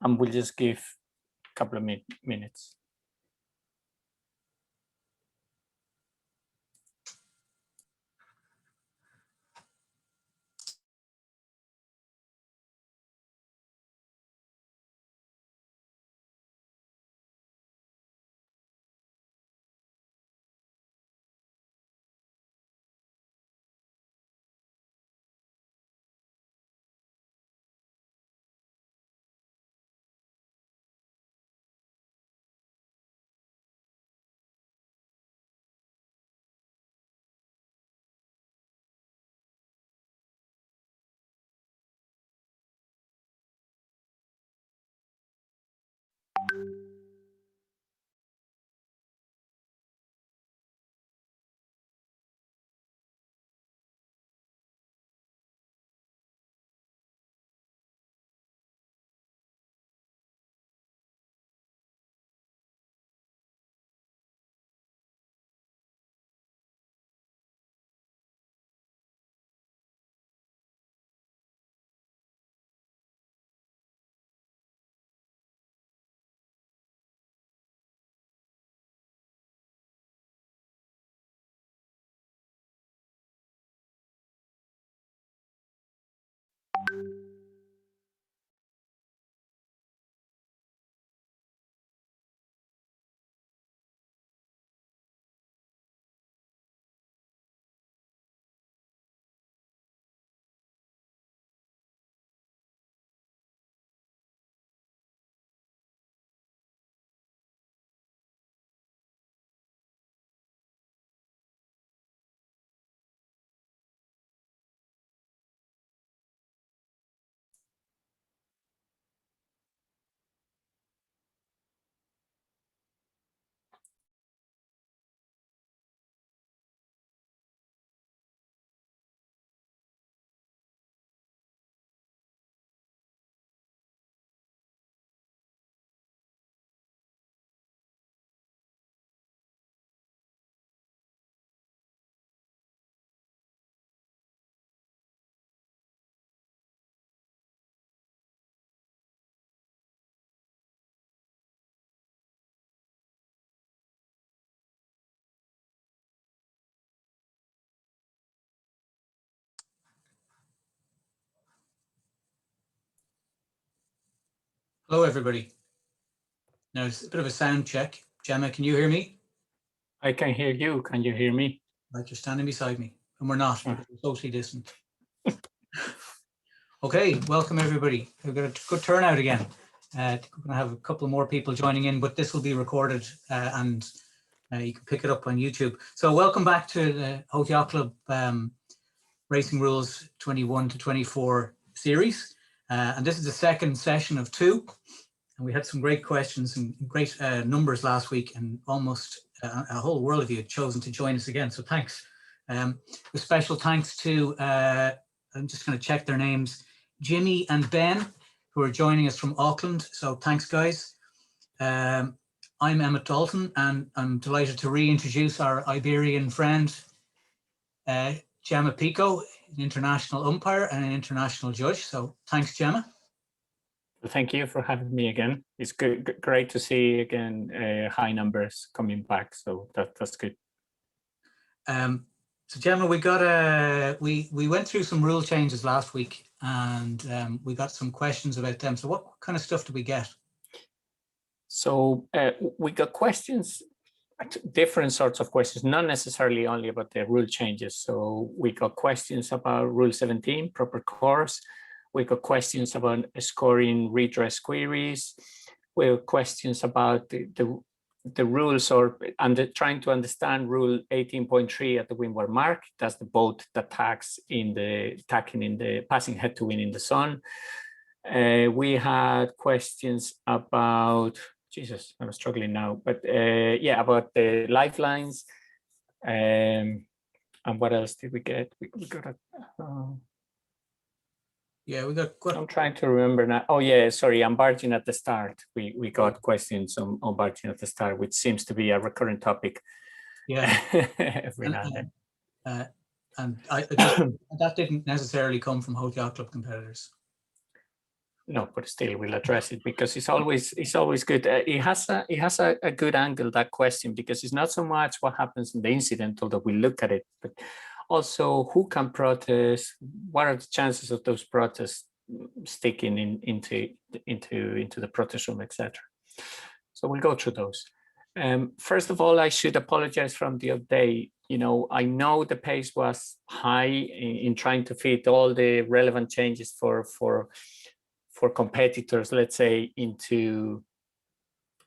and we'll just give a couple of minutes. Hello, everybody. Now it's a bit of a sound check. Cxema, can you hear me? I can hear you. Can you hear me? Like you're standing beside me, and we're not. We're socially distant. Okay, welcome everybody. We've got a good turnout again. We're going to have a couple more people joining in, but this will be recorded and you can pick it up on YouTube. So welcome back to the Hot Yacht Club Racing Rules 21 to 24 series. And this is the second session of 2. And we had some great questions and great numbers last week, and almost a whole world of you had chosen to join us again. So thanks. A special thanks to, I'm just going to check their names, Jimmy and Ben, who are joining us from Auckland. So thanks, guys. I'm Emmett Dalton, and I'm delighted to reintroduce our Iberian friend, Cxema Pico, an international umpire and an international judge. So thanks, Cxema. Thank you for having me again. It's great to see again high numbers coming back. So that's good. So Cxema, we got we went through some rule changes last week, and we got some questions about them. So what kind of stuff did we get? So we got questions, different sorts of questions, not necessarily only about the rule changes. So we got questions about Rule 17, proper course. We got questions about scoring redress queries. We have questions about the rules trying to understand Rule 18.3 at the Windward mark. That's the boat that tacks in the passing head to wind in the sun. We had questions about, Jesus, I'm struggling now, but yeah, about the lifelines. And what else did we get? We got a, yeah, we got. I'm trying to remember now. Oh yeah, sorry, on barging at the start. We got questions on barging at the start, which seems to be a recurrent topic. Yeah, every now and then. And that didn't necessarily come from Hot Yacht Club competitors. No, but still we'll address it because it's always good. It has a good angle, that question, because it's not so much what happens in the incident, although we look at it, but also who can protest, what are the chances of those protests sticking into the protest room, etc. So we'll go through those. First of all, I should apologize from the other day. I know the pace was high in trying to fit all the relevant changes for competitors, let's say, into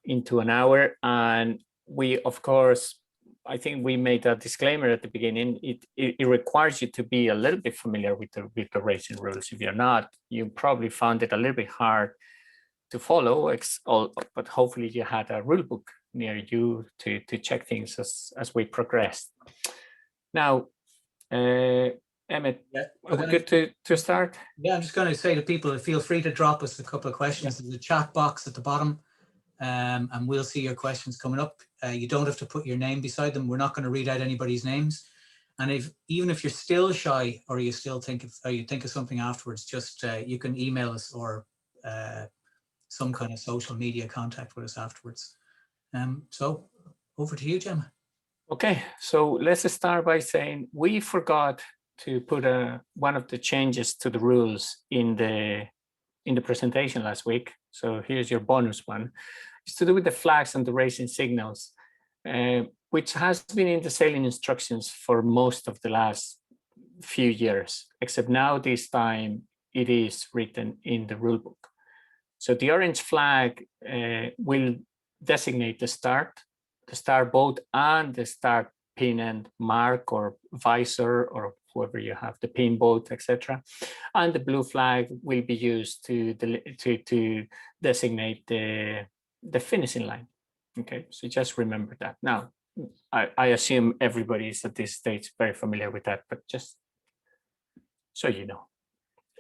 an hour. And we, of course, I think we made a disclaimer at the beginning. It requires you to be a little bit familiar with the racing rules. If you're not, you probably found it a little bit hard to follow, but hopefully you had a rule book near you to check things as we progressed. Now, Emmett, Yeah, are we good to start? Yeah, I'm just going to say to people, feel free to drop us a couple of questions in the chat box at the bottom, and we'll see your questions coming up. You don't have to put your name beside them. We're not going to read out anybody's names. And even if you're still shy, or you still think of something afterwards, just you can email us or some kind of social media contact with us afterwards. So over to you, Cxema. Okay, so let's start by saying we forgot to put one of the changes to the rules in the presentation last week. So here's your bonus one. It's to do with the flags and the racing signals, which has been in the sailing instructions for most of the last few years, except now this time it is written in the rule book. So the orange flag will designate the start boat and the start pin and mark or visor or whoever you have, the pin boat, etc. And the blue flag will be used to designate the finishing line. Okay, so just remember that. Now, I assume everybody is at this stage very familiar with that, but just so you know.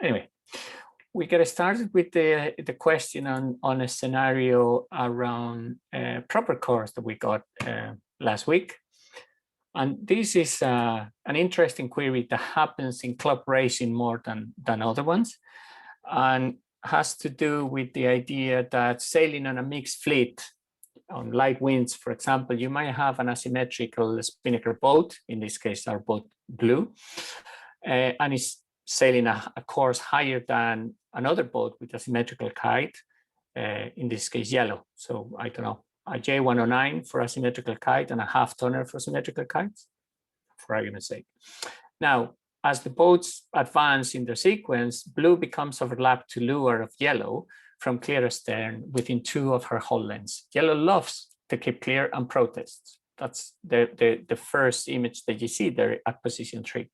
Anyway, we get started with the question on a scenario around proper course that we got last week. And this is an interesting query that happens in club racing more than other ones, and has to do with the idea that sailing on a mixed fleet, on light winds, for example, you might have an asymmetrical spinnaker boat, in this case our boat Blue, and it's sailing a course higher than another boat with a symmetrical kite, in this case Yellow. So I don't know, a J109 for a symmetrical kite and a half tonner for symmetrical kites, for argument's sake. Now, as the boats advance in their sequence, Blue becomes overlapped to leeward of Yellow from clear astern within 2 of her hull lengths. Yellow loves to keep clear and protests. That's the first image that you see there at position 3.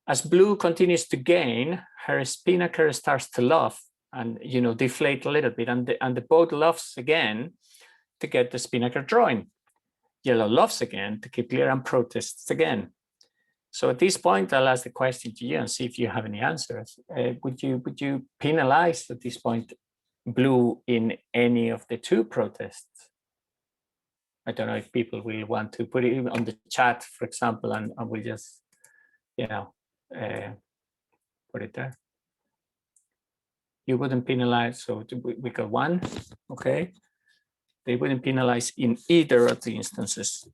As Blue continues to gain, her spinnaker starts to luff and deflate a little bit, and the boat luffs again to get the spinnaker drawing. Yellow luffs again to keep clear and protests again. So at this point, I'll ask the question to you and see if you have any answers. Would you penalize at this point Blue in any of the 2 protests? I don't know if people will want to put it on the chat, for example, and we'll just put it there. You wouldn't penalize, so we got 1, okay. They wouldn't penalize in either of the instances.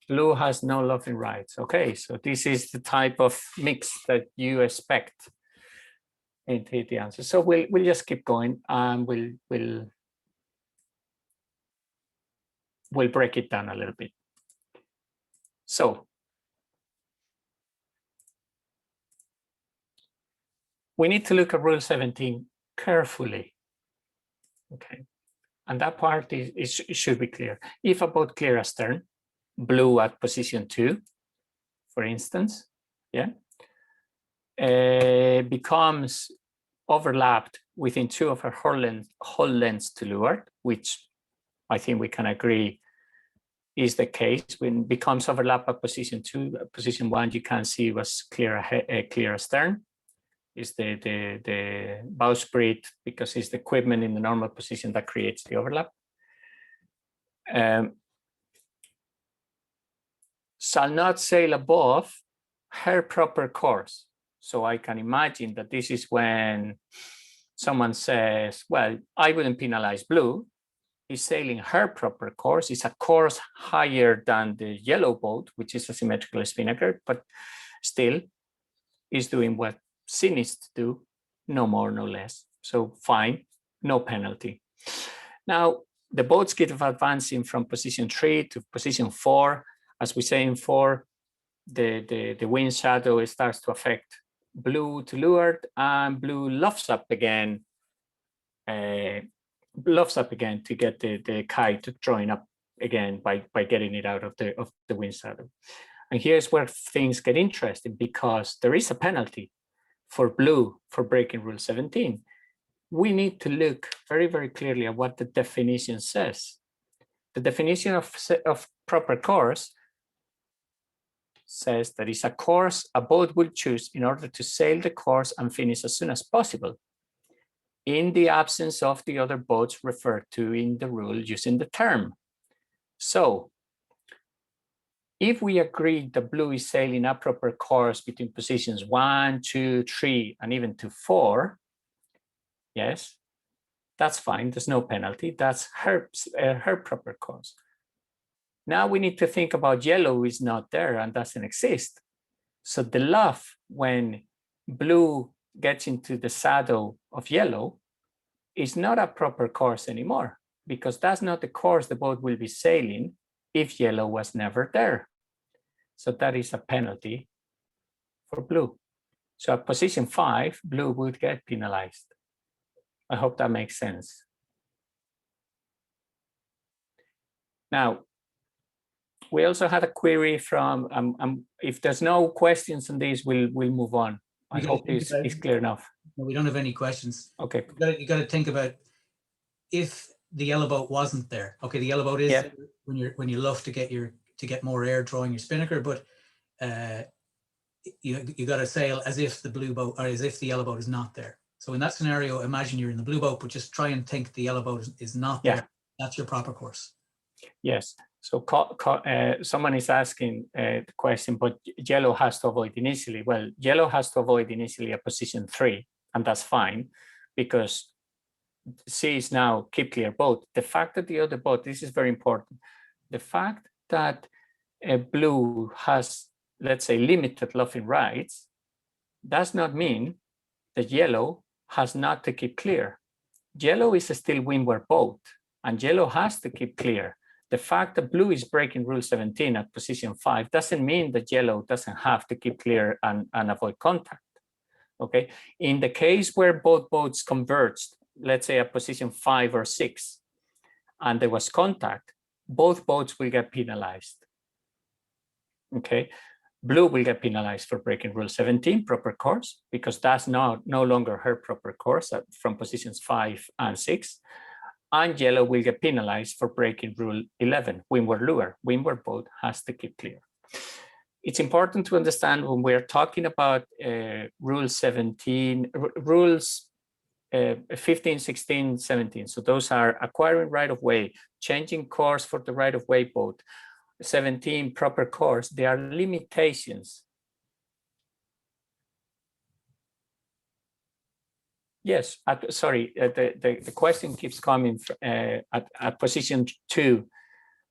Blue has no luffing rights. Okay, so this is the type of mix that you expect into the answer. So we'll just keep going, and we'll break it down a little bit. So we need to look at Rule 17 carefully. Okay, and that part it should be clear. If a boat clear astern, Blue at position 2, for instance, becomes overlapped within 2 of her hull lengths to leeward, which I think we can agree is the case. When it becomes overlapped at position 2, position 1 you can see was clear astern. Is the bowsprit, because it's the equipment in the normal position that creates the overlap. Shall not sail above her proper course. So I can imagine that this is when someone says, well, I wouldn't penalize blue. He's sailing her proper course. It's a course higher than the yellow boat, which is a symmetrical spinnaker, but still is doing what C needs to do, no more, no less. So fine, no penalty. Now, the boats keep advancing from position 3 to position 4. As we say in 4, the wind shadow starts to affect blue to leeward, and blue luffs up again to get the kite drawing up again by getting it out of the wind shadow. And here's where things get interesting, because there is a penalty for blue for breaking rule 17. We need to look very, very clearly at what the definition says. The definition of proper course says that it's a course a boat will choose in order to sail the course and finish as soon as possible, in the absence of the other boats referred to in the rule using the term. So if we agree that blue is sailing a proper course between positions 1, 2, 3, and even to 4, yes, that's fine. There's no penalty. That's her proper course. Now we need to think about yellow is not there and doesn't exist. So the luff, when blue gets into the shadow of yellow, is not a proper course anymore, because that's not the course the boat will be sailing if yellow was never there. So that is a penalty for blue. So at position 5, blue would get penalized. I hope that makes sense. Now, we also had a query from, if there's no questions on this, we'll move on. I hope this is clear enough. No, we don't have any questions. Okay. You got to think about if the yellow boat wasn't there. Okay, the yellow boat is there when you luff to get more air drawing your spinnaker, but you got to sail as if the blue boat, or as if the yellow boat is not there. So in that scenario, imagine you're in the blue boat, but just try and think the yellow boat is not there. That's your proper course. Yes. So someone is asking the question, but yellow has to avoid initially. Well, yellow has to avoid initially a position 3, and that's fine, because C is now keep clear boat. The fact that the other boat, this is very important. The fact that blue has, let's say, limited luffing rights, does not mean that yellow has not to keep clear. Yellow is still windward boat, and yellow has to keep clear. The fact that blue is breaking rule 17 at position 5 doesn't mean that yellow doesn't have to keep clear and avoid contact. Okay, in the case where both boats converged, let's say at position 5 or 6, and there was contact, both boats will get penalized. Okay, blue will get penalized for breaking rule 17 proper course, because that's no longer her proper course from positions 5 and 6. And yellow will get penalized for breaking rule 11, windward lure. Windward boat has to keep clear. It's important to understand when we're talking about rule 17, rules 15, 16, 17. So those are acquiring right of way, changing course for the right of way boat, 17 proper course. There are limitations. Yes, sorry, the question keeps coming at position 2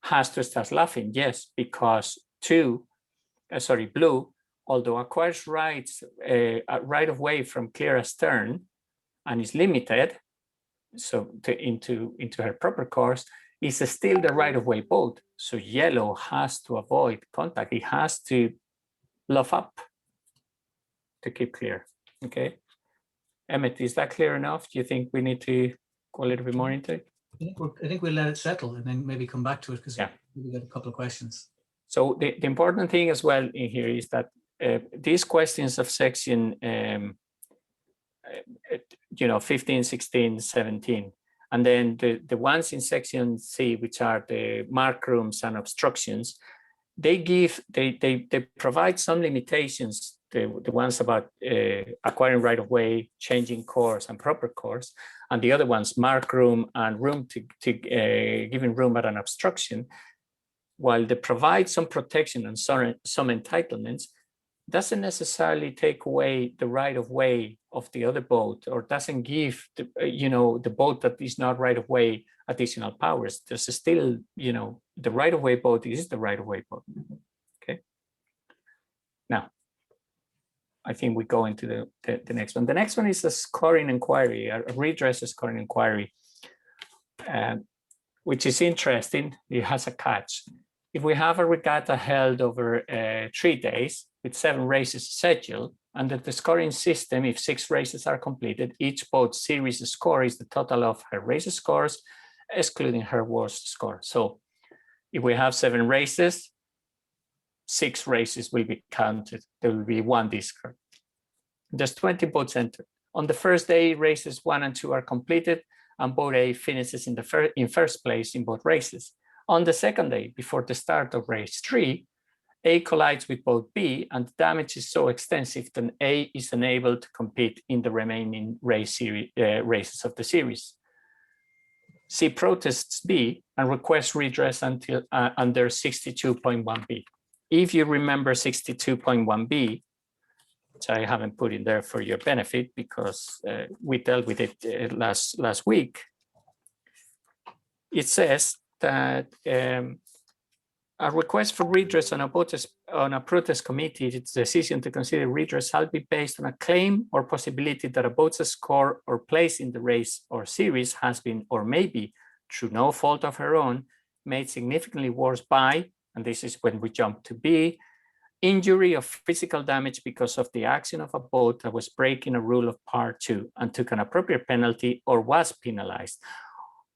has to start laughing. Yes, because blue, although acquires rights right of way from clear astern and is limited, so into her proper course, is still the right of way boat. So yellow has to avoid contact. It has to luff up to keep clear. Okay. Emmett, is that clear enough? Do you think we need to go a little bit more into it? I think we'll let it settle and then maybe come back to it, because we got a couple of questions. So the important thing as well in here is that these questions of section 15, 16, 17, and then the ones in section C, which are the mark rooms and obstructions, they provide some limitations. The ones about acquiring right of way, changing course and proper course, and the other ones, mark room and room to giving room at an obstruction. While they provide some protection and some entitlements, doesn't necessarily take away the right of way of the other boat, or doesn't give the, the boat that is not right of way additional powers. There's still, the right of way boat is the right of way boat. Okay. Now, I think we go into the next one. The next one is a scoring inquiry, a redress scoring inquiry, which is interesting. It has a catch. If we have a regatta held over 3 days with 7 races scheduled, under the scoring system, if 6 races are completed, each boat's series score is the total of her race scores, excluding her worst score. So if we have 7 races, 6 races will be counted. There will be 1 discard. There's 20 boats entered. On the first day, races 1 and 2 are completed, and boat A finishes in first place in both races. On the second day, before the start of race 3, A collides with boat B, and the damage is so extensive that A is unable to compete in the remaining races of the series. C protests B and requests redress until under 62.1b. If you remember 62.1b, which I haven't put in there for your benefit because we dealt with it last week, it says that a request for redress on a protest committee, its decision to consider redress shall be based on a claim or possibility that a boat's score or place in the race or series has been, or may be, through no fault of her own, made significantly worse by, and this is when we jump to B, injury or physical damage because of the action of a boat that was breaking a rule of Part 2 and took an appropriate penalty or was penalized,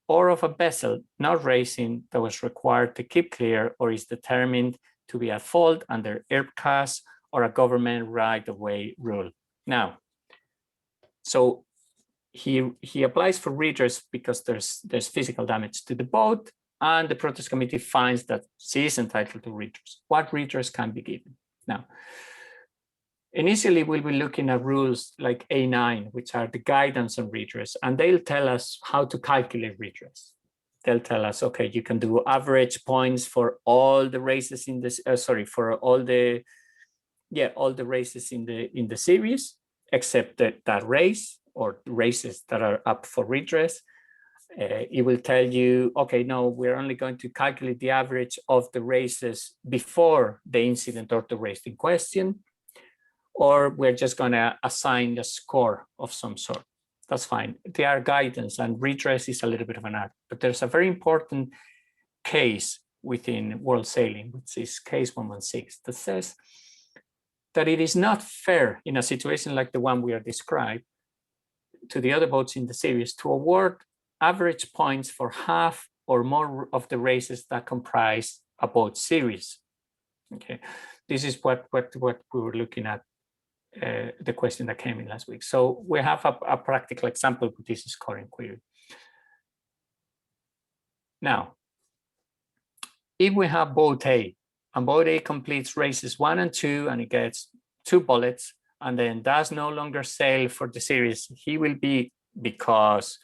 or of a vessel not racing that was required to keep clear or is determined to be at fault under IRCAS or a government right-of-way rule. Now, so he applies for redress because there's physical damage to the boat, and the protest committee finds that she is entitled to redress. What redress can be given? Now, initially, we'll be looking at rules like A9, which are the guidance on redress, and they'll tell us how to calculate redress. They'll tell us, okay, you can do average points for all the races in this, for all the races in the series, except that race or races that are up for redress. It will tell you, okay, no, we're only going to calculate the average of the races before the incident or the race in question, or we're just going to assign a score of some sort. That's fine. They are guidance, and redress is a little bit of an art. But there's a very important case within world sailing, which is case 116, that says that it is not fair in a situation like the one we are described to the other boats in the series to award average points for half or more of the races that comprise a boat series. Okay, this is what we were looking at, the question that came in last week. So we have a practical example with this scoring query. Now, if we have boat A, and boat A completes races 1 and 2, and it gets 2 bullets, and then does no longer sail for the series, he will be, because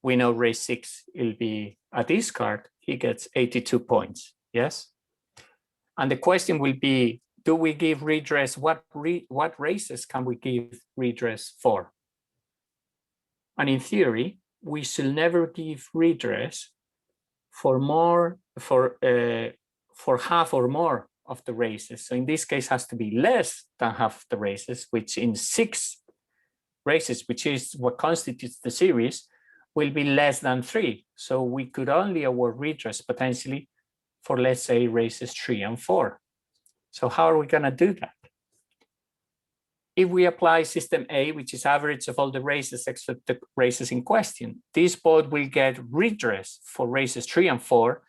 we know race 6 will be a discard, he gets 82 points, yes? And the question will be, do we give redress? What races can we give redress for? And in theory, we should never give redress for half or more of the races. So in this case, has to be less than half the races, which in 6 races, which is what constitutes the series, will be less than 3. So we could only award redress potentially for, let's say, races 3 and 4. So how are we going to do that? If we apply system A, which is average of all the races except the races in question, this boat will get redress for races 3 and 4.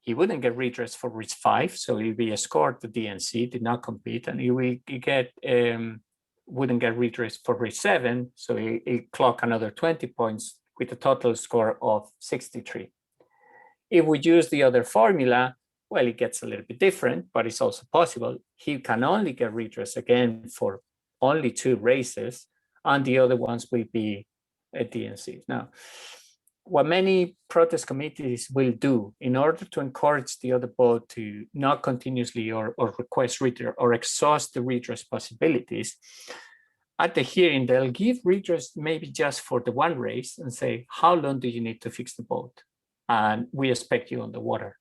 He wouldn't get redress for race 5, so he'll be scored to DNC, did not compete, and he will get wouldn't get redress for race 7, so he'll clock another 20 points with a total score of 63. If we use the other formula, well, it gets a little bit different, but it's also possible. He can only get redress again for only 2 races, and the other ones will be at DNC. Now, what many protest committees will do in order to encourage the other boat to not continuously or request redress or exhaust the redress possibilities, at the hearing, they'll give redress maybe just for the one race and say, how long do you need to fix the boat? And we expect you on the water.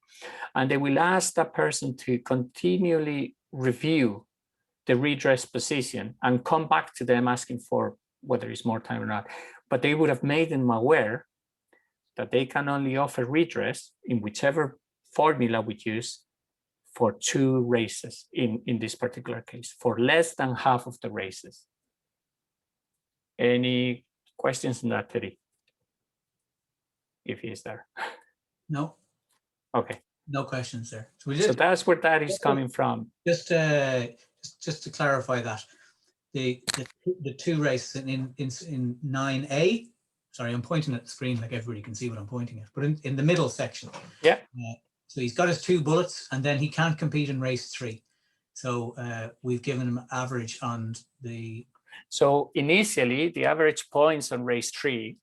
And they will ask that person to continually review the redress position and come back to them asking for whether it's more time or not. But they would have made them aware that they can only offer redress in whichever formula we use for 2 races in this particular case, for less than half of the races. Any questions on that, Teddy? If he is there. No. Okay. No questions there. So that's where that is coming from. Just to clarify that, the 2 races in 9A. Sorry, I'm pointing at the screen like everybody can see what I'm pointing at. But in the middle section, yeah. So he's got his 2 bullets, and then he can't compete in race 3. So we've given him average on the. So initially, the average points on race 3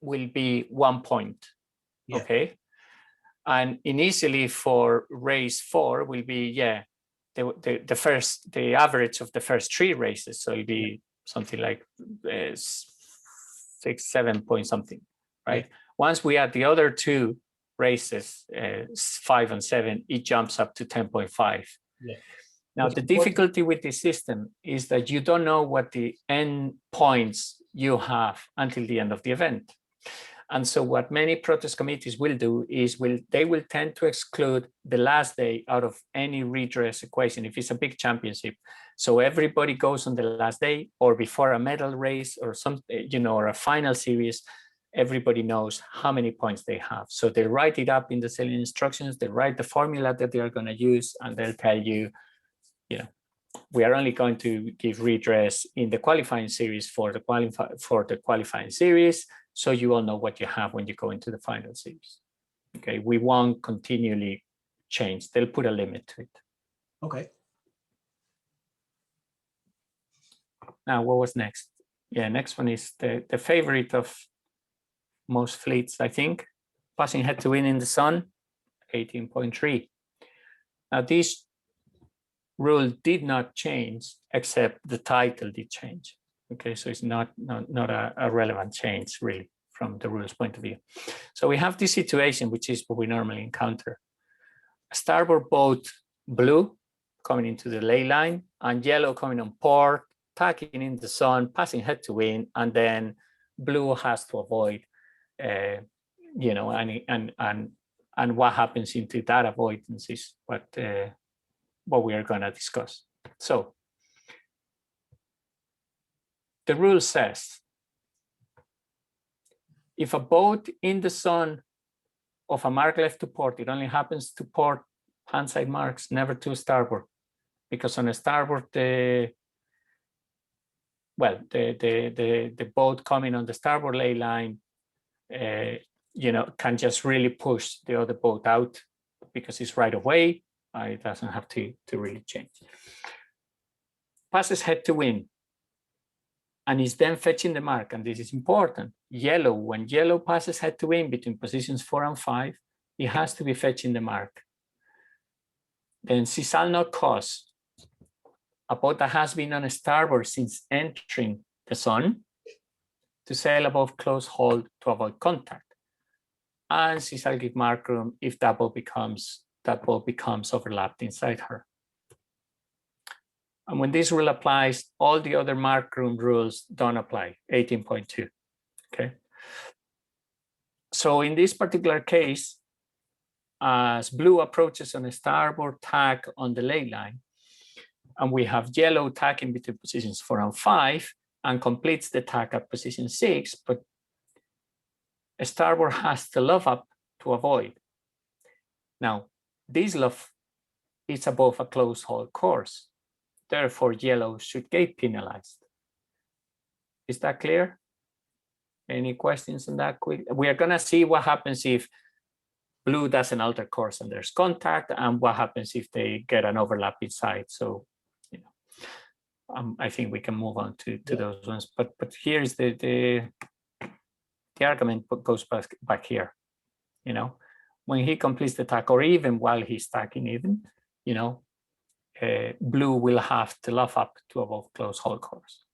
will be 1 point. Yeah. Okay. And initially for race 4 will be, the average of the first 3 races. So it'll be something like 6, 7 point something, right? Yeah. Once we add the other 2 races, 5 and 7, it jumps up to 10.5. Yeah. Now, the difficulty with this system is that you don't know what the end points you have until the end of the event. And so what many protest committees will do is they will tend to exclude the last day out of any redress equation if it's a big championship. So everybody goes on the last day or before a medal race or some, or a final series, everybody knows how many points they have. So they write it up in the sailing instructions, they write the formula that they are going to use, and they'll tell you, we are only going to give redress in the qualifying series for the qualifying series. So you all know what you have when you go into the final series. Okay, we won't continually change. They'll put a limit to it. Okay. Now, what was next? Yeah, next one is the favorite of most fleets, I think. Passing head to wind in the sun, 18.3. Now, this rule did not change, except the title did change. Okay, so it's not a relevant change really from the rules point of view. So we have this situation, which is what we normally encounter. A starboard boat, blue, coming into the ley line, and yellow coming on port, tacking in the sun, passing head to wind, and then blue has to avoid, and what happens into that avoidance is what we are going to discuss. So the rule says, if a boat in the sun of a mark left to port, it only happens to port handside marks, never to starboard, because on a starboard, the boat coming on the starboard ley line, can just really push the other boat out because it's right away. It doesn't have to really change. Passes head to wind, and is then fetching the mark, and this is important. Yellow, when yellow passes head to wind between positions 4 and 5, it has to be fetching the mark. Then she shall not cause a boat that has been on starboard since entering the sun to sail above close hold to avoid contact. And she shall give mark room if that boat becomes overlapped inside her. And when this rule applies, all the other mark room rules don't apply, 18.2, okay? So in this particular case, as blue approaches on a starboard tack on the ley line, and we have yellow tacking between positions 4 and 5, and completes the tack at position 6, but a starboard has to luff up to avoid. Now, this luff is above a close hold course. Therefore, yellow should get penalized. Is that clear? Any questions on that? We are going to see what happens if blue doesn't alter course and there's contact, and what happens if they get an overlap inside. So, I think we can move on to those ones. But here is the the argument goes back here. You know, when he completes the tag, or even while he's tagging even, you know, blue will have to luff up to above close hold course,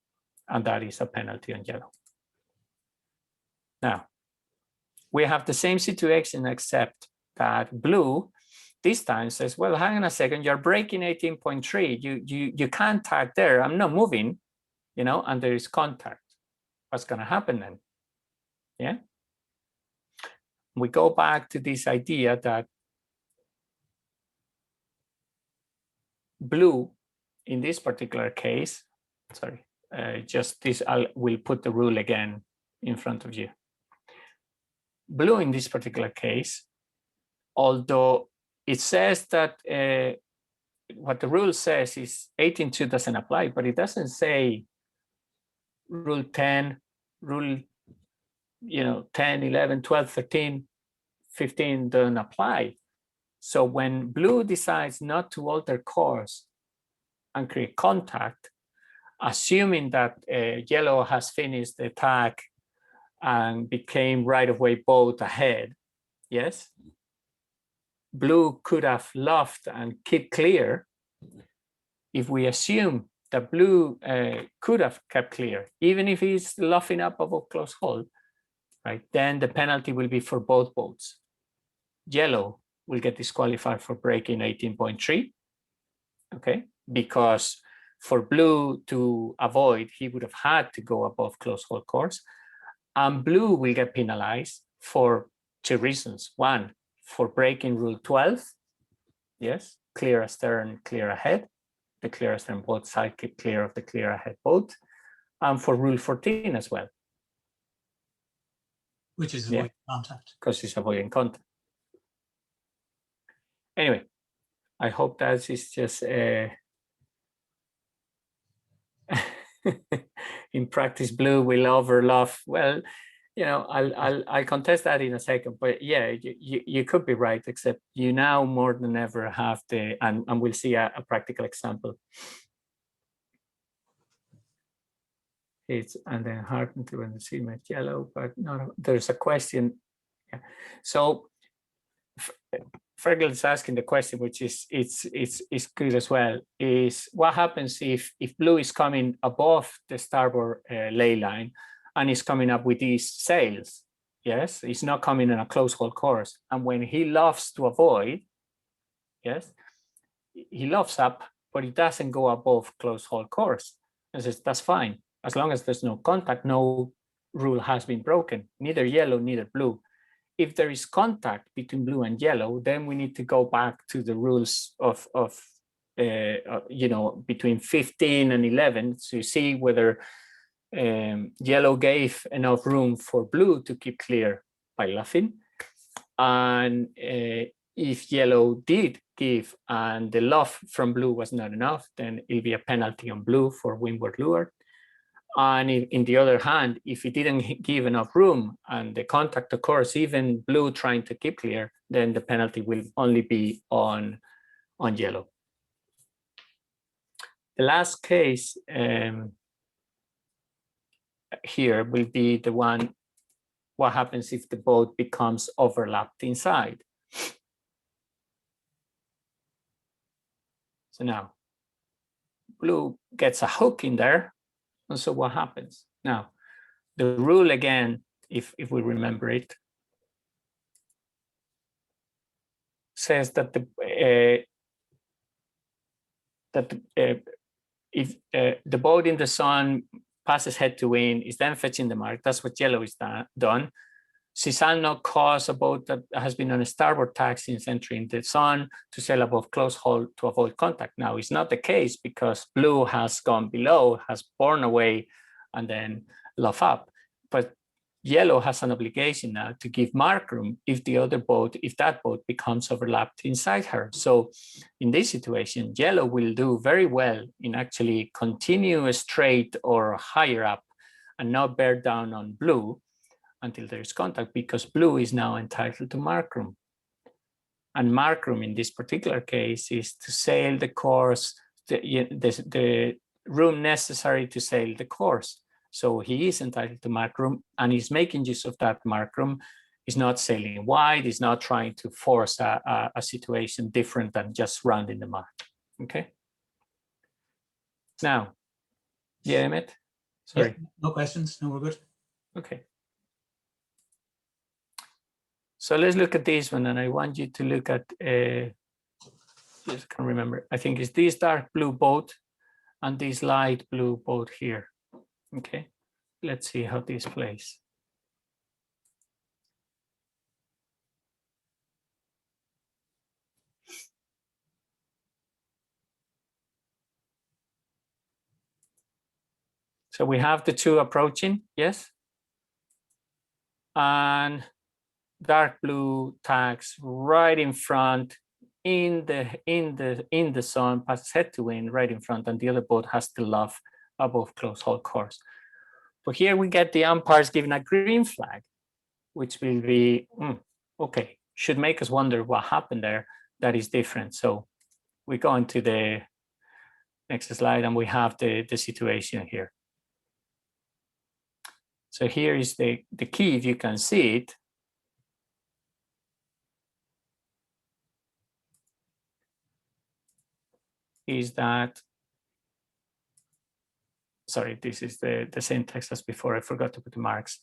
and that is a penalty on yellow. Now, we have the same situation, except that blue this time says, well, hang on a second, you're breaking 18.3. You can't tag there. I'm not moving, you know, and there is contact. What's going to happen then? Yeah. We go back to this idea that blue, in this particular case, sorry, just this, we'll put the rule again in front of you. Blue in this particular case, although it says that what the rule says is 18.2 doesn't apply, but it doesn't say rule 10, rule, you know, 10, 11, 12, 13, 15 don't apply. So when blue decides not to alter course and create contact, assuming that yellow has finished the tag and became right of way both ahead, yes, blue could have luffed and kept clear. If we assume that blue could have kept clear, even if he's luffing up above close hold, right, then the penalty will be for both boats. Yellow will get disqualified for breaking 18.3, okay, because for blue to avoid, he would have had to go above close hold course, and blue will get penalized for two reasons. One, for breaking rule 12, yes, clear astern, clear ahead. The clear astern both sides keep clear of the clear ahead boat, and for rule 14 as well. Which is avoiding contact. Because it's avoiding contact. Anyway, I hope that is just in practice, blue will overluff. Well, you know, I'll contest that in a second, but yeah, you could be right, except you now more than ever have the, and we'll see a practical example. It's, and then harden to when the cement yellow, but no, there's a question. Yeah. So Fergal is asking the question, which is it's good as well, is what happens if blue is coming above the starboard ley line and is coming up with these sails? Yes, he's not coming in a close hold course, and when he luffs to avoid, yes, he luffs up, but he doesn't go above close hold course, and says that's fine as long as there's no contact, no rule has been broken, neither yellow, neither blue. If there is contact between blue and yellow, then we need to go back to the rules of you know, between 15 and 11 to see whether yellow gave enough room for blue to keep clear by luffing. And if yellow did give and the luff from blue was not enough, then it'll be a penalty on blue for windward lure. And in the other hand, if it didn't give enough room and the contact occurs, even blue trying to keep clear, then the penalty will only be on yellow. The last case here will be the one, what happens if the boat becomes overlapped inside? So now, blue gets a hook in there. And so what happens? Now, the rule again, if we remember it, says that if the boat in the sun passes head to wind, is then fetching the mark. That's what yellow is done. She shall not cause a boat that has been on a starboard tack since entering the sun to sail above close hold to avoid contact. Now, it's not the case because blue has gone below, has borne away, and then luff up. But yellow has an obligation now to give mark room if the other boat, if that boat becomes overlapped inside her. So in this situation, yellow will do very well in actually continue straight or higher up and not bear down on blue until there is contact, because blue is now entitled to mark room. And mark room in this particular case is to sail the course, the room necessary to sail the course. So he is entitled to mark room, and he's making use of that mark room. He's not sailing wide. He's not trying to force a situation different than just rounding the mark. Okay. Now, yeah, Emmett. Sorry. Yeah, no questions. No, we're good. Okay. So let's look at this one, and I want you to look at. Just can't remember. I think it's this dark blue boat and this light blue boat here. Okay. Let's see how this plays. So we have the two approaching, yes, and dark blue tags right in front in the sun, passes head to wind right in front, and the other boat has the luff above close hold course. But here we get the umpires giving a green flag, which will be okay. Should make us wonder what happened there that is different. So we go into the next slide, and we have the situation here. So here is the key, if you can see it. Is that, sorry, this is the same text as before. I forgot to put the marks.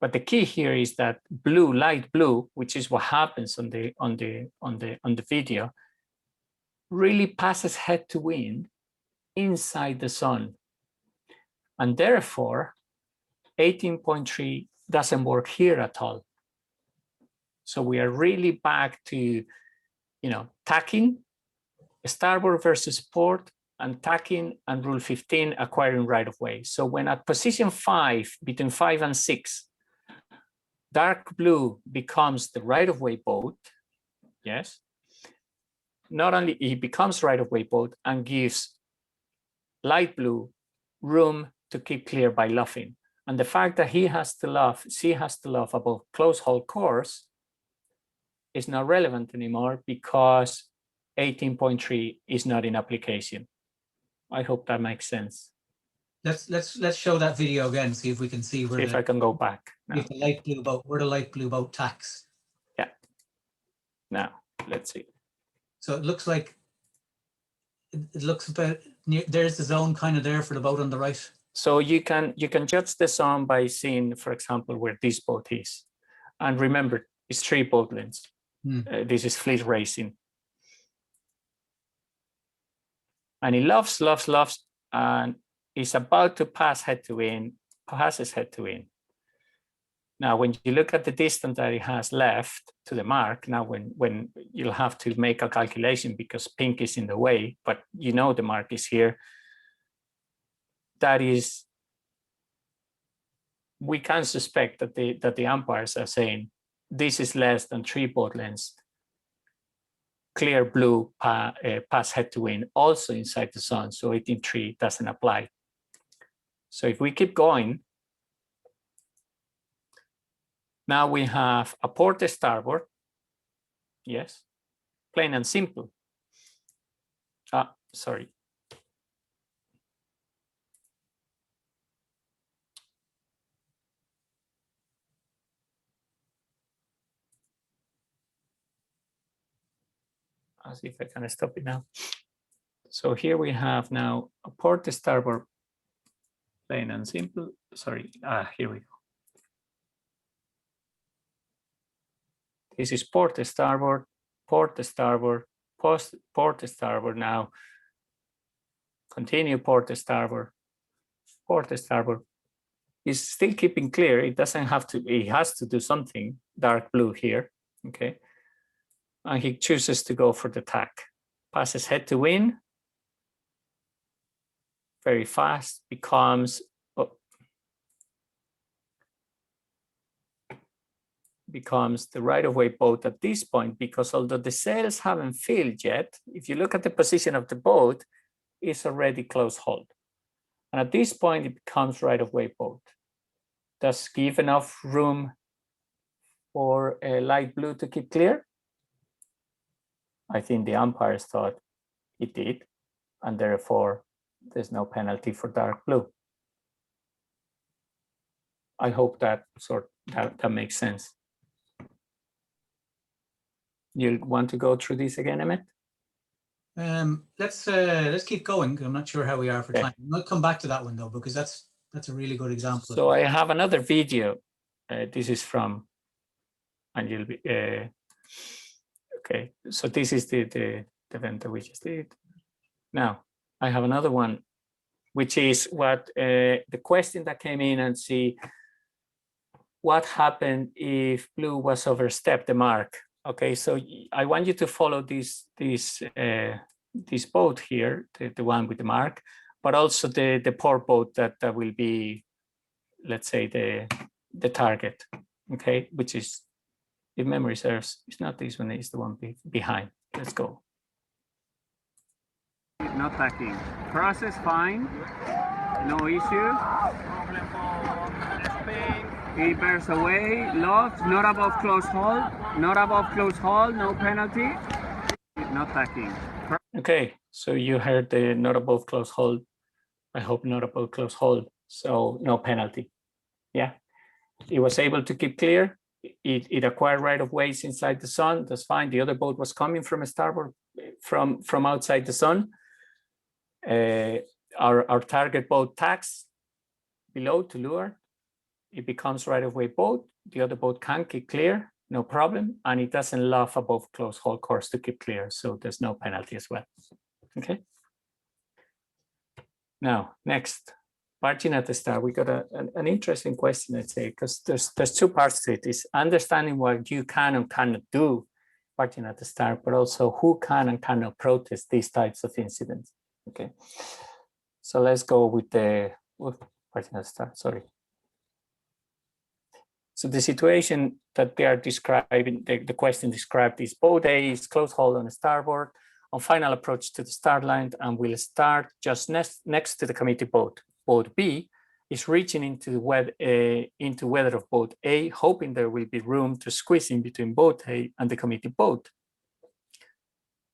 But the key here is that blue, light blue, which is what happens on the video, really passes head to wind inside the sun. And therefore, 18.3 doesn't work here at all. So we are really back to, tacking, starboard versus port, and tacking, and rule 15, acquiring right of way. So when at position 5, between 5 and 6, dark blue becomes the right of way boat, yes, not only he becomes right of way boat and gives light blue room to keep clear by luffing. And the fact that he has to luff, she has to luff above close hold course is not relevant anymore because 18.3 is not in application. I hope that makes sense. Let's show that video again. See if we can see where. If I can go back. If the light blue boat, where the light blue boat tacks. Yeah. Now let's see. So it looks like it looks about near. There's the zone kind of there for the boat on the right. So you can judge the zone by seeing, for example, where this boat is, and remember it's 3 boat lengths. This is fleet racing, and he loves, and is about to pass head to wind, passes head to wind. Now, when you look at the distance that it has left to the mark, now when you'll have to make a calculation because pink is in the way, but the mark is here. That is, we can suspect that the umpires are saying this is less than 3 boat lengths. Clear blue pass head to wind, also inside the sun. So 18.3 doesn't apply. So if we keep going, now we have a port starboard. Yes, plain and simple. Sorry. I'll see if I can stop it now. So here we have now a port starboard, plain and simple. Sorry, here we go. This is port starboard, port starboard, port starboard. Now continue port starboard, port starboard. It's still keeping clear. It doesn't have to, it has to do something, dark blue here, okay? And he chooses to go for the tack. Passes head to wind, very fast, becomes the right-of-way boat at this point, because although the sails haven't filled yet, if you look at the position of the boat, it's already close hold. And at this point, it becomes right-of-way boat. Does give enough room for a light blue to keep clear? I think the umpires thought it did, and therefore there's no penalty for dark blue. I hope that that makes sense. You want to go through this again, Emmett? Let's keep going. I'm not sure how we are for Okay. time. I'll come back to that one though, because that's a really good example. So I have another video. This is from, and you'll be okay. So this is the event that we just did. Now I have another one, which is what the question that came in and see what happened if blue was overstepped the mark. Okay, so I want you to follow this boat here, the one with the mark, but also the poor boat that will be, let's say, the target. Okay, which is, if memory serves, it's not this one, it's the one behind. Let's go. Not tacking. Process fine, no issue. He bears away, lost, not above close hold, not above close hold, no penalty. Not tacking. Okay, so you heard the not above close hold. I hope not above close hold, so no penalty. Yeah, it was able to keep clear. It acquired right of ways inside the sun. That's fine. The other boat was coming from a starboard, from outside the sun. Our target boat tacks below to lure. It becomes right of way boat. The other boat can keep clear, no problem, and it doesn't luff above close hold course to keep clear, so there's no penalty as well. Okay. Now next, barging at the start. We got an interesting question, I'd say, because there's two parts to it. Is understanding what you can and cannot do barging at the start, but also who can and cannot protest these types of incidents. Okay. So let's go with the barging at the start. Sorry. So the situation that they are describing, the question described is boat A is close hold on the starboard on final approach to the start line and will start just next to the committed boat. Boat B is reaching into the weather of boat A, hoping there will be room to squeeze in between boat A and the committed boat.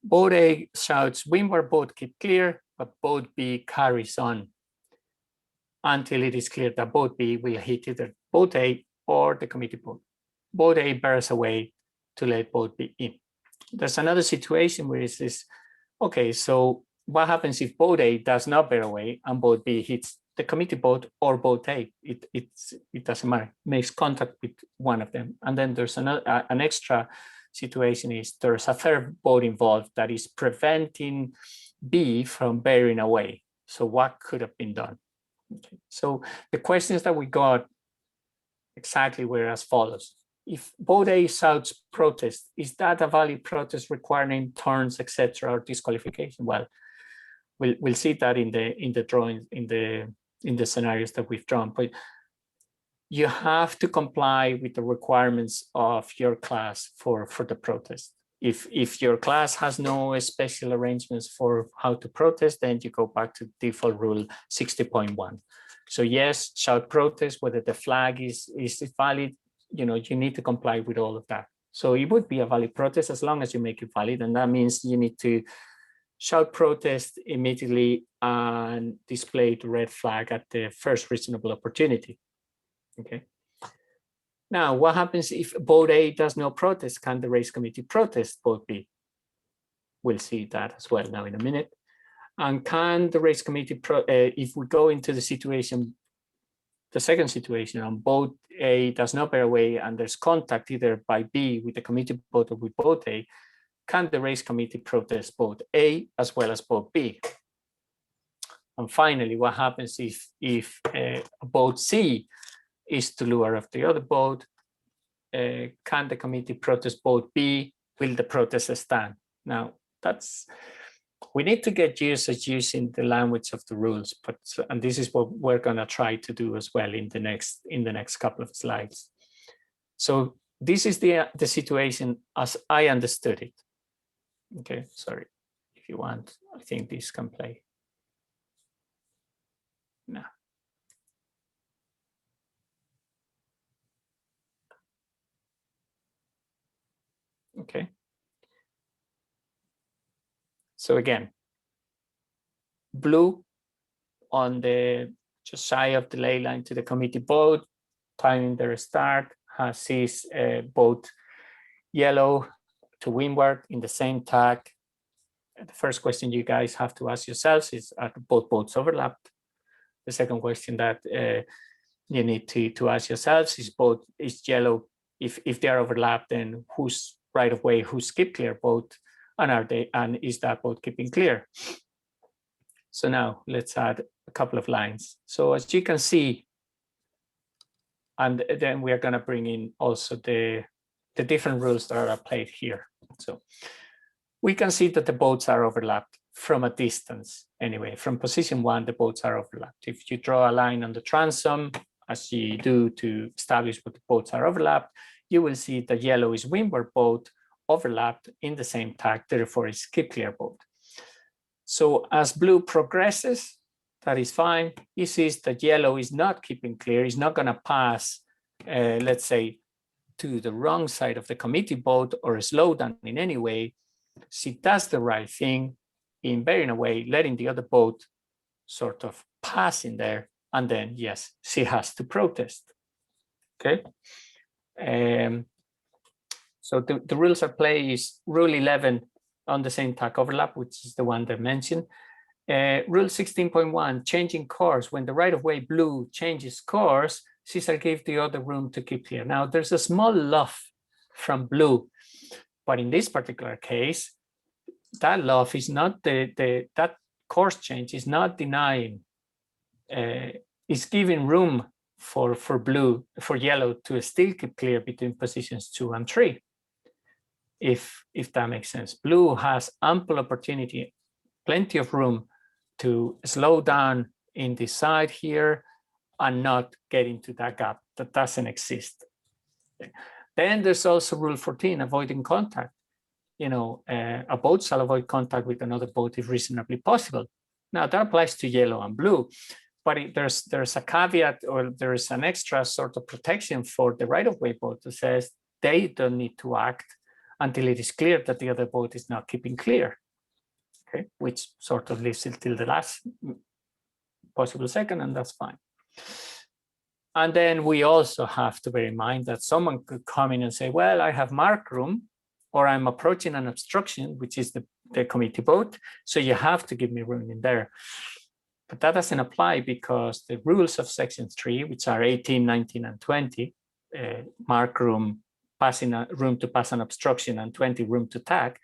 Boat A shouts, "Windward boat, keep clear," but boat B carries on until it is clear that boat B will hit either boat A or the committed boat. Boat A bears away to let boat B in. There's another situation where it says, okay, so what happens if boat A does not bear away and boat B hits the committed boat or boat A? It doesn't matter, makes contact with one of them. And then there's an extra situation is there's a third boat involved that is preventing B from bearing away. So what could have been done? Okay. So the questions that we got exactly were as follows. If boat A shouts protest, is that a valid protest requiring turns, etc., or disqualification? Well, we'll see that in the drawings, in the scenarios that we've drawn. But you have to comply with the requirements of your class for the protest. If your class has no special arrangements for how to protest, then you go back to default rule 60.1. So yes, shout protest, whether the flag is valid, you need to comply with all of that. So it would be a valid protest as long as you make it valid. And that means you need to shout protest immediately and display the red flag at the first reasonable opportunity. Okay. Now, what happens if boat A does no protest? Can the race committee protest boat B? We'll see that as well now in a minute. And can the race committee, if we go into the situation, the second situation, on boat A does not bear away and there's contact either by B with the committee boat or with boat A, can the race committee protest boat A as well as boat B? And finally, what happens if boat C is to lure of the other boat? Can the committee protest boat B? Will the protest stand? Now, we need to get used to using the language of the rules, and this is what we're going to try to do as well in the next couple of slides. So this is the situation as I understood it. Okay, sorry, if you want, I think this can play. No. Okay. So again, blue on the just shy of the ley line to the committee boat, timing their start, sees both yellow to Windward in the same tag. The first question you guys have to ask yourselves is, are both boats overlapped? The second question that you need to ask yourselves is yellow, if they are overlapped, then who's right of way, who's skip clear boat, and is that boat keeping clear? So now let's add a couple of lines. So as you can see, and then we are going to bring in also the different rules that are applied here. So we can see that the boats are overlapped from a distance. Anyway, from position 1, the boats are overlapped. If you draw a line on the transom, as you do to establish what the boats are overlapped, you will see the yellow is Windward boat overlapped in the same tag, therefore is skip clear boat. So as blue progresses, that is fine. He sees that yellow is not keeping clear. He's not going to pass, let's say, to the wrong side of the committee boat or slow down in any way. She does the right thing in bearing away, letting the other boat sort of pass in there. And then, yes, she has to protest. Okay. So the rules at play is Rule 11 on the same tag overlap, which is the one that I mentioned. Rule 16.1, changing course. When the right-of-way blue changes course, Caesar gave the other room to keep clear. Now, there's a small luff from blue, but in this particular case, that luff is not that course change is not denying, is giving room for yellow to still keep clear between positions 2 and 3. If that makes sense. Blue has ample opportunity, plenty of room to slow down in the side here and not get into that gap that doesn't exist. Then there's also Rule 14, avoiding contact. A boat shall avoid contact with another boat if reasonably possible. Now that applies to yellow and blue, but there's a caveat, or there's an extra sort of protection for the right-of-way boat that says they don't need to act until it is clear that the other boat is not keeping clear. Okay, which sort of leaves it till the last possible second, and that's fine. And then we also have to bear in mind that someone could come in and say, well, I have marked room, or I'm approaching an obstruction, which is the committee boat, so you have to give me room in there. But that doesn't apply, because the rules of section 3, which are 18, 19, and 20, mark room, passing a room to pass an obstruction, and 20 room to tag,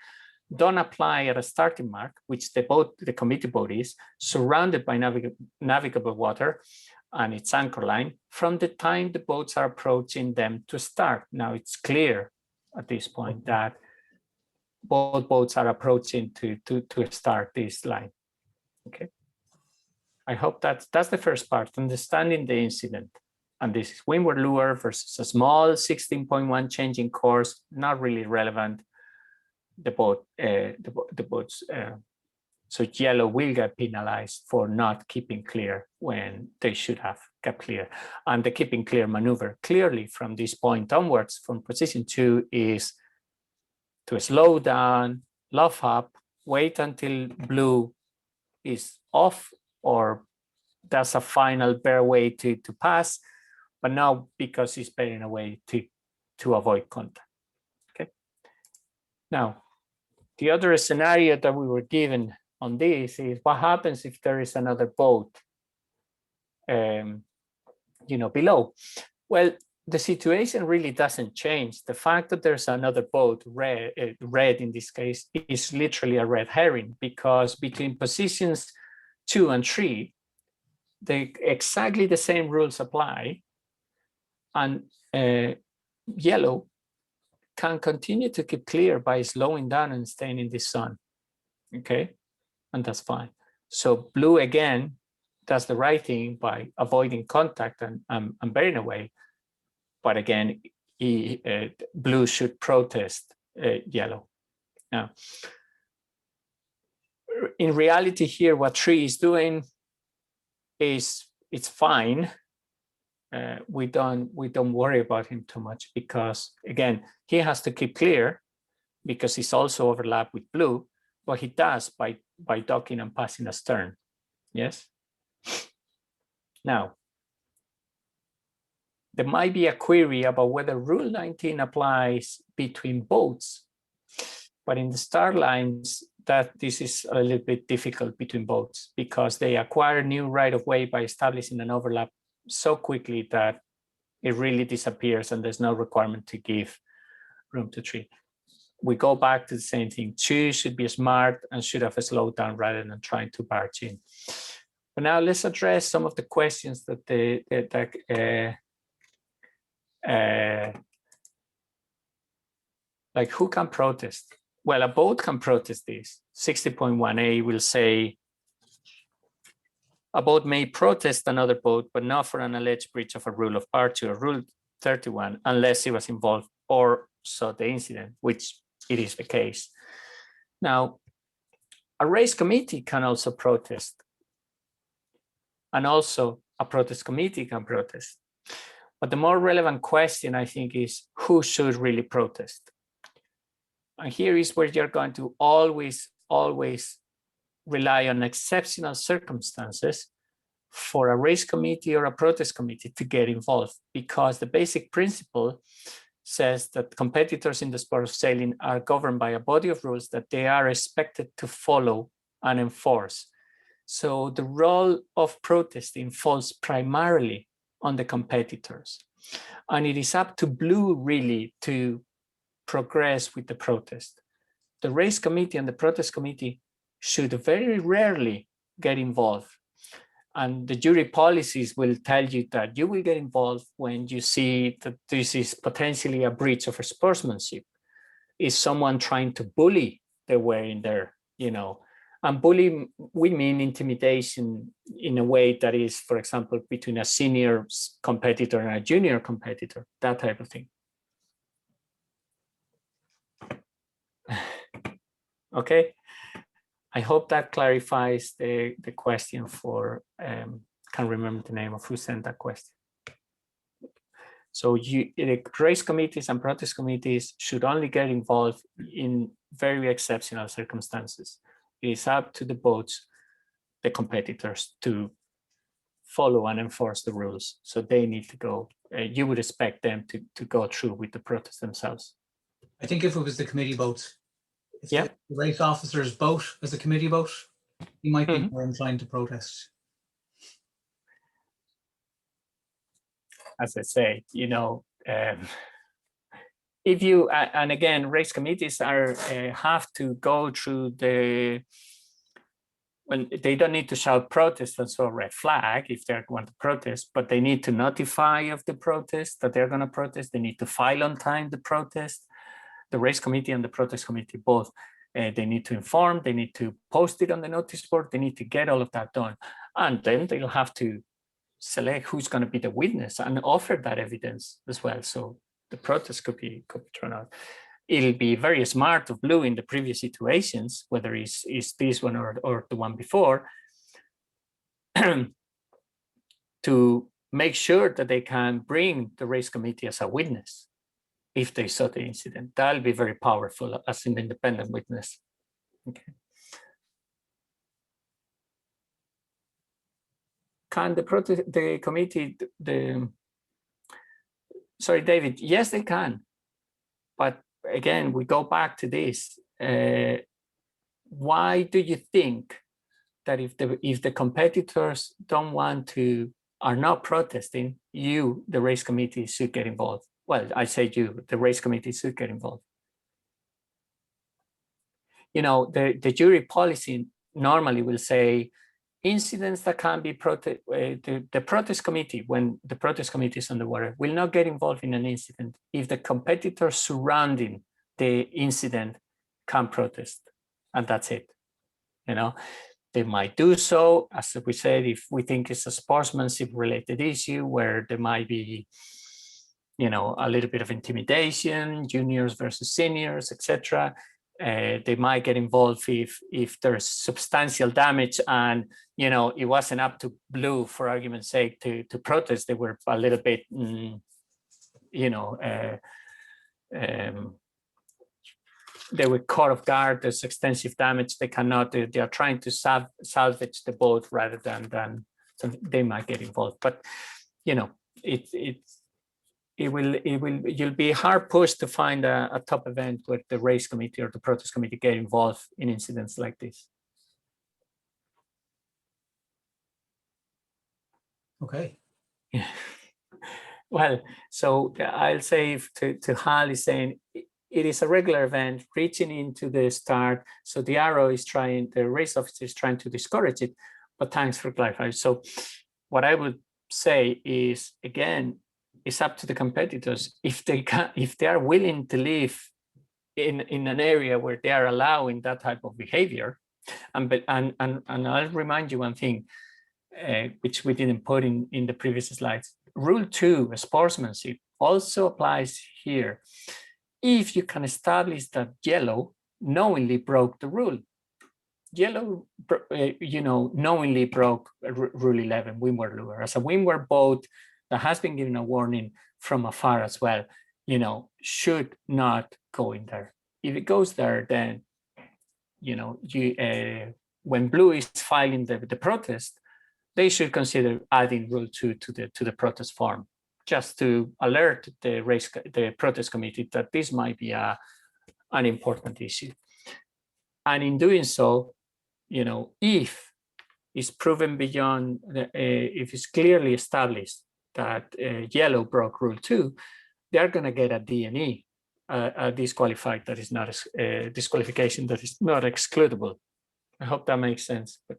don't apply at a starting mark, which the committee boat is, surrounded by navigable water and its anchor line, from the time the boats are approaching them to start. Now it's clear at this point that both boats are approaching to start this line. Okay. I hope that's the first part, understanding the incident. And this is Windward lure versus a small 16.1 changing course, not really relevant. The boats, so yellow will get penalized for not keeping clear when they should have kept clear. And the keeping clear maneuver clearly from this point onwards, from position 2, is to slow down, luff up, wait until blue is off, or that's a final bare way to pass, but now because he's bearing away to avoid contact. Okay. Now, the other scenario that we were given on this is, what happens if there is another boat, below? Well, the situation really doesn't change. The fact that there's another boat, red in this case, is literally a red herring, because between positions 2 and 3, exactly the same rules apply, and yellow can continue to keep clear by slowing down and staying in the sun. Okay, and that's fine. So blue again does the right thing by avoiding contact and bearing away, but again, blue should protest yellow. Now, in reality here, what 3 is doing is, it's fine. We don't worry about him too much, because again, he has to keep clear because he's also overlapped with blue, but he does by docking and passing astern. Yes. Now, there might be a query about whether Rule 19 applies between boats, but in the star lines, that this is a little bit difficult between boats because they acquire new right-of-way by establishing an overlap so quickly that it really disappears and there's no requirement to give room to treat. We go back to the same thing. Two should be smart and should have a slowdown rather than trying to barge in. But now let's address some of the questions that like who can protest? Well, a boat can protest this. 60.1a will say a boat may protest another boat, but not for an alleged breach of a rule of party or Rule 31, unless it was involved or saw the incident, which it is the case. Now, a race committee can also protest, and also a protest committee can protest. But the more relevant question, I think, is who should really protest? And here is where you're going to always rely on exceptional circumstances for a race committee or a protest committee to get involved, because the basic principle says that competitors in the sport of sailing are governed by a body of rules that they are expected to follow and enforce. So the role of protesting falls primarily on the competitors. And it is up to Blue really to progress with the protest. The race committee and the protest committee should very rarely get involved. And the jury policies will tell you that you will get involved when you see that this is potentially a breach of sportsmanship. Is someone trying to bully their way in there, you know? And bully, we mean intimidation in a way that is, for example, between a senior competitor and a junior competitor, that type of thing. Okay, I hope that clarifies the question for, can't remember the name of who sent that question. So the race committees and protest committees should only get involved in very exceptional circumstances. It is up to the boats, the competitors, to follow and enforce the rules. So they need to go, you would expect them to go through with the protest themselves. I think if it was the committee boats, if yeah, the race officers vote as a committee vote, he might be more inclined to protest. As I say, you know, if you, and again, race committees are have to go through the, well, they don't need to shout protest and so red flag if they want to protest, but they need to notify of the protest that they're going to protest. They need to file on time the protest. The race committee and the protest committee both, they need to inform, they need to post it on the notice board, they need to get all of that done. And then they'll have to select who's going to be the witness and offer that evidence as well. So the protest could be thrown out. It'll be very smart of Blue in the previous situations, whether it's this one or the one before, to make sure that they can bring the race committee as a witness if they saw the incident. That'll be very powerful as an independent witness. Okay. Can the committee, sorry, David, yes, they can. But again, we go back to this. Why do you think that if the competitors don't want to, are not protesting, you, the race committee, should get involved? Well, I say you, the race committee should get involved. You know, the jury policy normally will say incidents that can be the protest committee, when the protest committee is on the water, will not get involved in an incident if the competitors surrounding the incident can protest, and that's it. You know, they might do so, as we said, if we think it's a sportsmanship related issue where there might be, you know, a little bit of intimidation, juniors versus seniors, etc. They might get involved if there's substantial damage and, you know, it wasn't up to Blue, for argument's sake, to protest. They were a little bit, you know, they were caught off guard. There's extensive damage. They cannot. They are trying to salvage the boat rather than so they might get involved. But, you know, it's you'll be hard pushed to find a top event where the race committee or the protest committee get involved in incidents like this. Okay. Yeah. Well, so I'll say to Hal is saying it is a regular event reaching into the start. So the arrow is trying, the race officer is trying to discourage it, but thanks for clarifying. So what I would say is, again, it's up to the competitors. If they are willing to live in an area where they are allowing that type of behavior, and I'll remind you one thing, which we didn't put in the previous slides. Rule 2, sportsmanship, also applies here. If you can establish that yellow knowingly broke the rule. Yellow, knowingly broke Rule 11, Windward lure. As a Windward boat that has been given a warning from afar as well, should not go in there. If it goes there, then, when Blue is filing the protest, they should consider adding Rule 2 to the protest form, just to alert the protest committee that this might be an important issue. And in doing so, if it's proven beyond, if it's clearly established that yellow broke Rule 2, they're going to get a D&E, a disqualified that is not disqualification that is not excludable. I hope that makes sense. But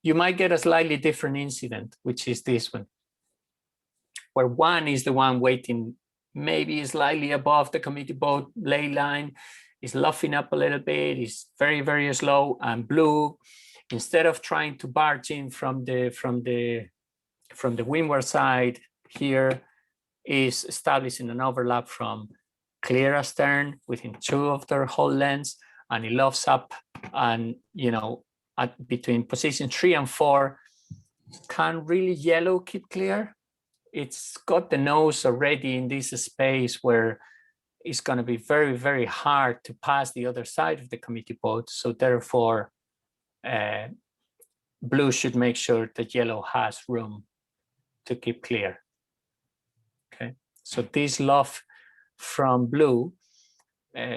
you might get a slightly different incident, which is this one, where one is the one waiting maybe slightly above the committee boat lay line, is luffing up a little bit, is very, very slow, and Blue, instead of trying to barge in from the windward side here, is establishing an overlap from clear astern within 2 of their hull lengths, and it luffs up, and between position 3 and 4, can really yellow keep clear? It's got the nose already in this space where it's going to be very, very hard to pass the other side of the committee boat. So therefore, Blue should make sure that yellow has room to keep clear. Okay, so this luff from Blue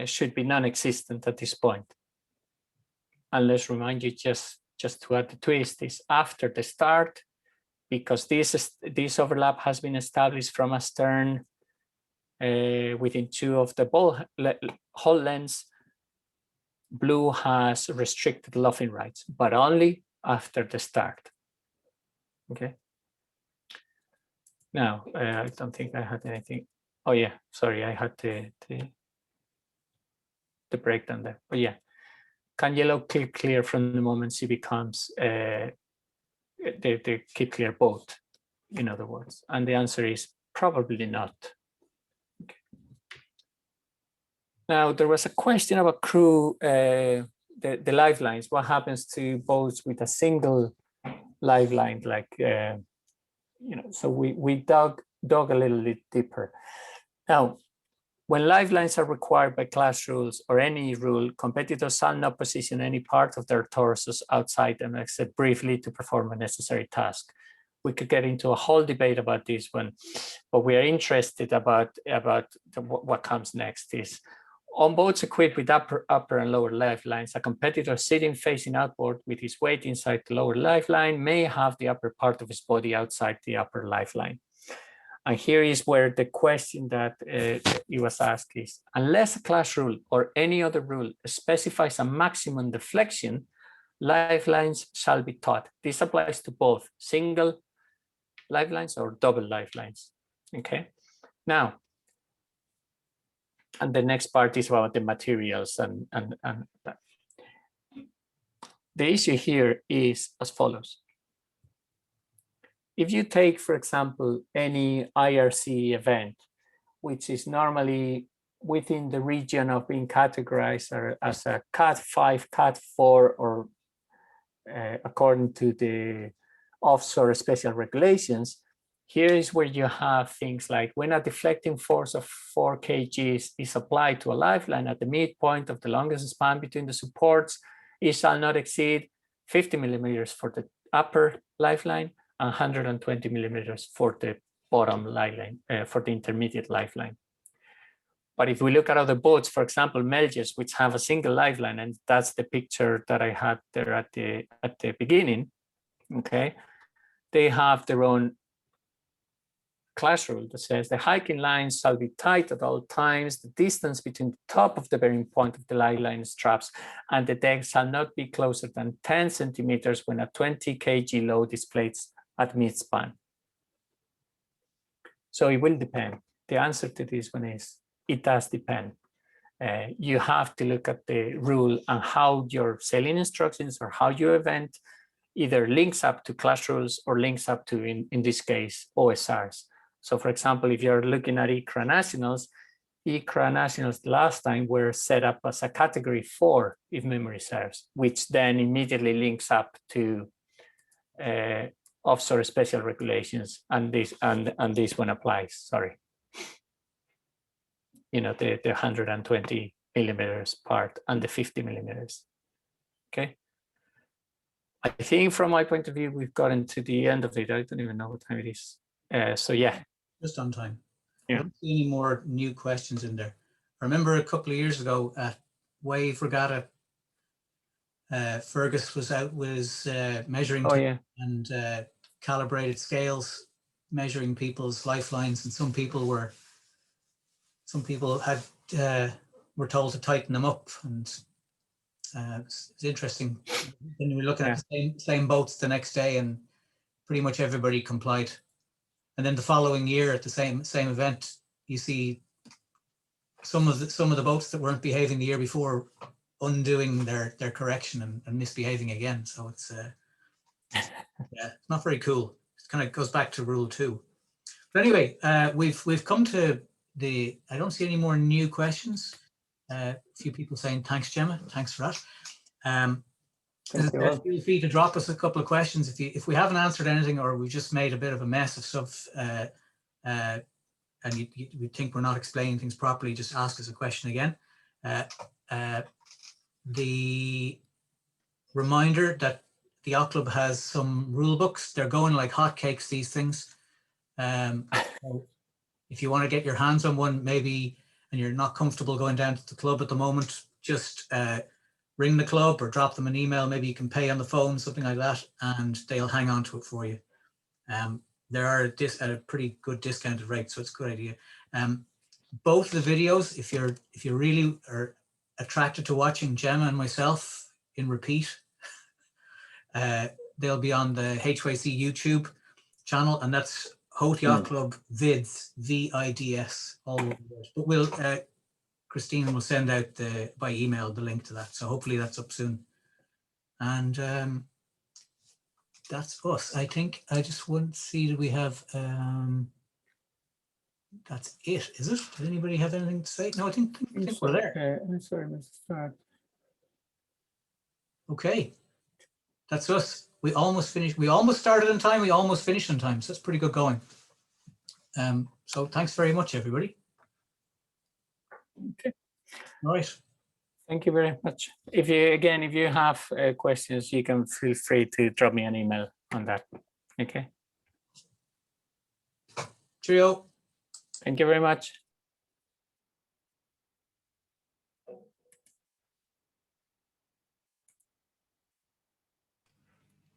should be non-existent at this point. And let's remind you, just to add the twist, is after the start, because this overlap has been established from astern within 2 of the hull lengths, Blue has restricted luffing rights, but only after the start. Okay. Now, I don't think I had anything. Oh yeah, sorry, I had the breakdown there. But yeah, can yellow keep clear from the moment she becomes the keep clear boat, in other words? And the answer is probably not. Okay. Now, there was a question about crew, the lifelines. What happens to boats with a single lifeline? Like, so we dug a little bit deeper. Now, when lifelines are required by class rules or any rule, competitors shall not position any part of their torsos outside them except briefly to perform a necessary task. We could get into a whole debate about this one, but we are interested about what comes next. Is on boats equipped with upper and lower lifelines, a competitor sitting facing outboard with his weight inside the lower lifeline may have the upper part of his body outside the upper lifeline. And here is where the question that it was asked is, unless a class rule or any other rule specifies a maximum deflection, lifelines shall be taught. This applies to both single lifelines or double lifelines. Okay. Now, and the next part is about the materials and that. The issue here is as follows. If you take, for example, any IRC event, which is normally within the region of being categorized as a Cat 5, Cat 4, or according to the offshore special regulations, here is where you have things like when a deflecting force of 4 kg is applied to a lifeline at the midpoint of the longest span between the supports, it shall not exceed 50 millimeters for the upper lifeline and 120 millimeters for the bottom lifeline, for the intermediate lifeline. But if we look at other boats, for example, Melges, which have a single lifeline, and that's the picture that I had there at the beginning, okay, they have their own class rule that says the hiking lines shall be tight at all times. The distance between the top of the bearing point of the lifeline straps and the deck shall not be closer than 10 centimeters when a 20 kg load is placed at midspan. So it will depend. The answer to this one is it does depend. You have to look at the rule and how your sailing instructions or how your event either links up to class rules or links up to, in this case, OSRs. So for example, if you're looking at ICRA Nationals last time were set up as a category 4, if memory serves, which then immediately links up to offshore special regulations, and this one applies, sorry. You know, the 120 millimeters part and the 50 millimeters, okay? I think from my point of view, we've gotten to the end of it. I don't even know what time it is. So yeah. Just on time. Yeah. I don't see any more new questions in there. I remember a couple of years ago at Wave Regatta, Fergus was out with measuring and calibrated scales, measuring people's lifelines, and some people had were told to tighten them up, and it's interesting. Then we look at the same boats the next day, and pretty much everybody complied. And then the following year at the same event, you see some of the boats that weren't behaving the year before undoing their correction and misbehaving again. So it's yeah, not very cool. It kind of goes back to rule 2. But anyway, we've come to the. I don't see any more new questions. A few people saying thanks, Gemma. Thanks for that. Feel free to drop us a couple of questions if we haven't answered anything, or we just made a bit of a mess of stuff, and you think we're not explaining things properly. Just ask us a question again. The reminder that the Yacht Club has some rule books. They're going like hotcakes, these things. So if you want to get your hands on one, maybe, and you're not comfortable going down to the club at the moment, just ring the club or drop them an email. Maybe you can pay on the phone, something like that, and they'll hang on to it for you. There are at a pretty good discounted rate, so it's a good idea. Both the videos, if you really are attracted to watching Gemma and myself in repeat, they'll be on the HYC YouTube channel, and that's Haute Yacht Club Vids, VIDS, all over there. But we'll Christine will send out by email the link to that, so hopefully that's up soon. And that's us. I think I just want to see, do we have that's it, is it? Does anybody have anything to say? No, I think we're there. I'm sorry, Mr. Stark. Okay, that's us. We almost finished. We almost started on time. We almost finished on time. So that's pretty good going. So thanks very much, everybody. Okay. All right. Thank you very much. If you have questions, you can feel free to drop me an email on that. Okay. Cheerio. Thank you very much.